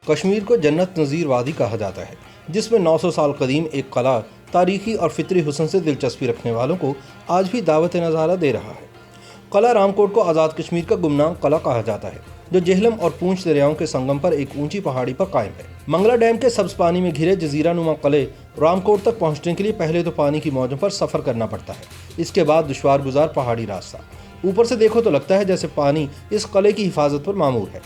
کشمیر کو جنت نظیر وادی کہا جاتا ہے، جس میں 900 سال قدیم ایک قلعہ تاریخی اور فطری حسن سے دلچسپی رکھنے والوں کو آج بھی دعوت نظارہ دے رہا ہے۔ قلعہ رام کوٹ کو آزاد کشمیر کا گمنام قلعہ کہا جاتا ہے، جو جہلم اور پونچھ دریاؤں کے سنگم پر ایک اونچی پہاڑی پر قائم ہے۔ منگلا ڈیم کے سبز پانی میں گھرے جزیرہ نما قلعے رام کوٹ تک پہنچنے کے لیے پہلے تو پانی کی موجوں پر سفر کرنا پڑتا ہے، اس کے بعد دشوار گزار پہاڑی راستہ۔ اوپر سے دیکھو تو لگتا ہے جیسے پانی اس قلعے کی حفاظت پر معمور ہے۔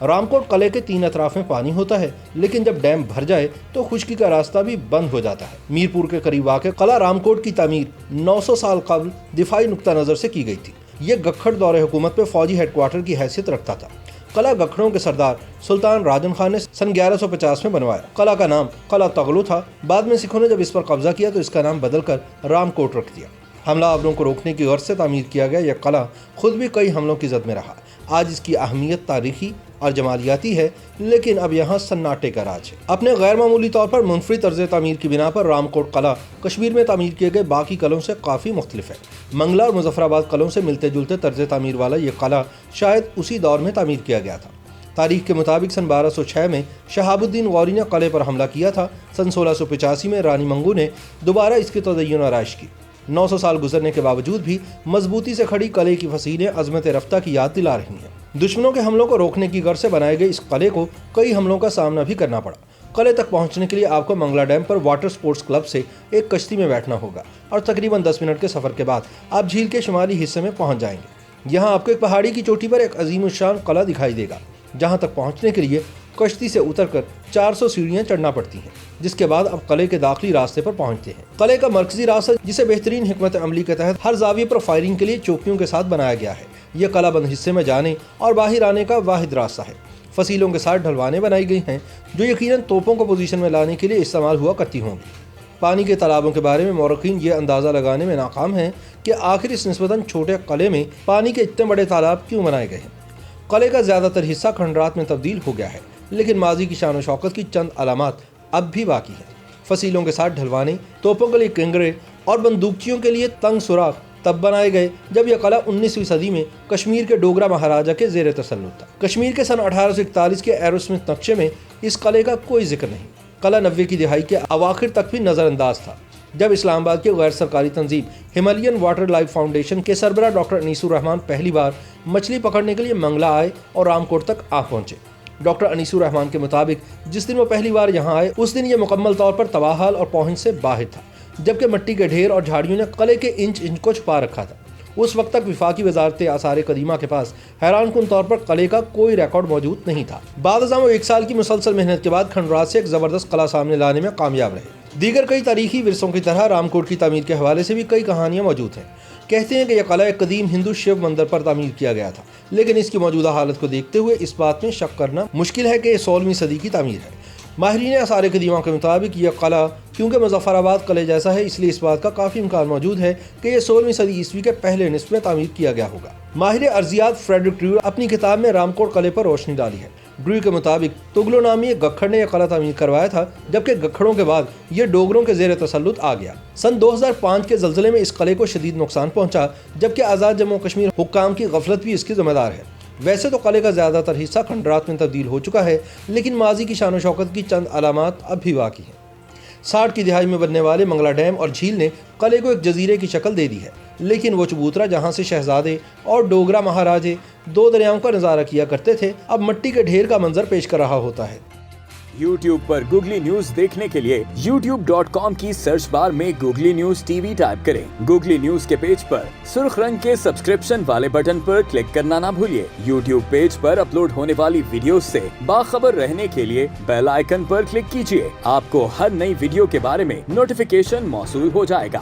رام کوٹ قلعے کے 3 اطراف میں پانی ہوتا ہے، لیکن جب ڈیم بھر جائے تو خشکی کا راستہ بھی بند ہو جاتا ہے۔ میرپور کے قریب واقع قلعہ رام کوٹ کی تعمیر 900 سال قبل دفاعی نقطہ نظر سے کی گئی تھی۔ یہ گکھڑ دور حکومت میں فوجی ہیڈ کوارٹر کی حیثیت رکھتا تھا۔ قلعہ گکھڑوں کے سردار سلطان راجن خان نے سن 1150 میں بنوایا۔ قلعہ کا نام قلعہ تغلو تھا، بعد میں سکھوں نے جب اس پر قبضہ کیا تو اس کا نام بدل کر رام کوٹ رکھ دیا۔ حملہ آوروں کو روکنے کی غرض سے تعمیر کیا گیا یہ قلعہ خود بھی کئی حملوں کی زد میں رہا۔ آج اس کی اہمیت تاریخی اور جمالیاتی ہے، لیکن اب یہاں سناٹے کا راج ہے۔ اپنے غیر معمولی طور پر منفرد طرز تعمیر کی بنا پر رام کوٹ قلعہ کشمیر میں تعمیر کیے گئے باقی قلعوں سے کافی مختلف ہے۔ منگلا اور مظفر آباد قلعوں سے ملتے جلتے طرز تعمیر والا یہ قلعہ شاید اسی دور میں تعمیر کیا گیا تھا۔ تاریخ کے مطابق سن 1206 میں شہاب الدین غوری نے قلعے پر حملہ کیا تھا۔ سن 1685 میں رانی منگو نے دوبارہ اس کی تزئین و آرائش کی۔ 900 سال گزرنے کے باوجود بھی مضبوطی سے کھڑی قلعے کی فسیلیں عظمت رفتہ کی یاد دلا رہی ہیں۔ دشمنوں کے حملوں کو روکنے کی غرض سے بنائے گئے اس قلعے کو کئی حملوں کا سامنا بھی کرنا پڑا۔ قلعے تک پہنچنے کے لیے آپ کو منگلا ڈیم پر واٹر سپورٹس کلب سے ایک کشتی میں بیٹھنا ہوگا اور تقریباً 10 منٹ کے سفر کے بعد آپ جھیل کے شمالی حصے میں پہنچ جائیں گے۔ یہاں آپ کو ایک پہاڑی کی چوٹی پر ایک عظیم الشان قلعہ دکھائی دے گا، جہاں تک پہنچنے کے لیے کشتی سے اتر کر 400 سیڑھیاں چڑھنا پڑتی ہیں، جس کے بعد اب قلعے کے داخلی راستے پر پہنچتے ہیں۔ قلعے کا مرکزی راستہ، جسے بہترین حکمت عملی کے تحت ہر زاویے پر فائرنگ کے لیے چوکیوں کے ساتھ بنایا گیا ہے، یہ قلعہ بند حصے میں جانے اور باہر آنے کا واحد راستہ ہے۔ فصیلوں کے ساتھ ڈھلوانیں بنائی گئی ہیں، جو یقیناً توپوں کو پوزیشن میں لانے کے لیے استعمال ہوا کرتی ہوں گی۔ پانی کے تالابوں کے بارے میں مورخین یہ اندازہ لگانے میں ناکام ہیں کہ آخر اس نسبتاً چھوٹے قلعے میں پانی کے اتنے بڑے تالاب کیوں بنائے گئے ہیں۔ قلعے کا زیادہ تر حصہ کھنڈرات میں تبدیل ہو گیا ہے، لیکن ماضی کی شان و شوکت کی چند علامات اب بھی باقی ہیں۔ فصیلوں کے ساتھ ڈھلوانے، توپوں کے لیے کنگرے اور بندوقچیوں کے لیے تنگ سوراخ تب بنائے گئے جب یہ قلعہ 19ویں صدی میں کشمیر کے ڈوگرا مہاراجا کے زیر تسلط تھا۔ کشمیر کے سن 1841 کے ایرو سمتھ نقشے میں اس قلعے کا کوئی ذکر نہیں۔ قلعہ 90 کی دہائی کے اواخر تک بھی نظر انداز تھا، جب اسلام آباد کی غیر سرکاری تنظیم ہمالیین واٹر لائف فاؤنڈیشن کے سربراہ ڈاکٹر انیس الرحمان پہلی بار مچھلی پکڑنے کے لیے منگلا آئے اور رام کوٹ تک آ پہنچے۔ ڈاکٹر انیس الرحمان کے مطابق جس دن وہ پہلی بار یہاں آئے اس دن یہ مکمل طور پر تباہال اور پہنچ سے باہر تھا، جبکہ مٹی کے ڈھیر اور جھاڑیوں نے قلعے کے انچ کو چھپا رکھا تھا۔ اس وقت تک وفاقی وزارت آثار قدیمہ کے پاس حیران کن طور پر قلعے کا کوئی ریکارڈ موجود نہیں تھا۔ بعد ازاں وہ 1 سال کی مسلسل محنت کے بعد کھنڈرات سے ایک زبردست قلعہ سامنے لانے میں کامیاب رہے۔ دیگر کئی تاریخی ورثوں کی طرح رام کوٹ کی تعمیر کے حوالے سے بھی کئی کہانیاں موجود ہیں۔ کہتے ہیں کہ یہ قلعہ ایک قدیم ہندو شیو مندر پر تعمیر کیا گیا تھا، لیکن اس کی موجودہ حالت کو دیکھتے ہوئے اس بات میں شک کرنا مشکل ہے کہ یہ 16ویں صدی کی تعمیر ہے۔ ماہرین آثار قدیمہ کے مطابق یہ قلعہ کیونکہ مظفر آباد قلعے جیسا ہے، اس لیے اس بات کا کافی امکان موجود ہے کہ یہ 16ویں صدی عیسوی کے پہلے نصف میں تعمیر کیا گیا ہوگا۔ ماہر ارضیات فریڈرک ڈریو اپنی کتاب میں رام کوٹ قلعے پر روشنی ڈالی ہے۔ ڈریو کے مطابق تغلو نامی ایک گکھڑ نے یہ قلعہ تعمیر کروایا تھا، جبکہ گکھڑوں کے بعد یہ ڈوگروں کے زیر تسلط آ گیا۔ سن 2005 کے زلزلے میں اس قلعے کو شدید نقصان پہنچا، جبکہ آزاد جموں کشمیر حکام کی غفلت بھی اس کی ذمہ دار ہے۔ ویسے تو قلعے کا زیادہ تر حصہ کھنڈرات میں تبدیل ہو چکا ہے، لیکن ماضی کی شان و شوکت کی چند علامات اب بھی باقی ہیں۔ 60 کی دہائی میں بننے والے منگلا ڈیم اور جھیل نے قلعے کو ایک جزیرے کی شکل دے دی ہے، لیکن وہ چبوترا جہاں سے شہزادے اور ڈوگرا مہاراجے 2 دریاؤں کا نظارہ کیا کرتے تھے، اب مٹی کے ڈھیر کا منظر پیش کر رہا ہوتا ہے۔ YouTube پر گوگلی نیوز دیکھنے کے لیے youtube.com کی سرچ بار میں googly news T V type کریں۔ گوگلی نیوز کے پیج پر سرخ رنگ کے سبسکرپشن والے بٹن پر کلک کرنا نہ بھولیے۔ YouTube پیج پر اپلوڈ ہونے والی ویڈیوز سے باخبر رہنے کے لیے بیل آئیکن پر کلک کیجیے۔ آپ کو ہر نئی ویڈیو کے بارے میں نوٹیفیکیشن موصول ہو جائے گا۔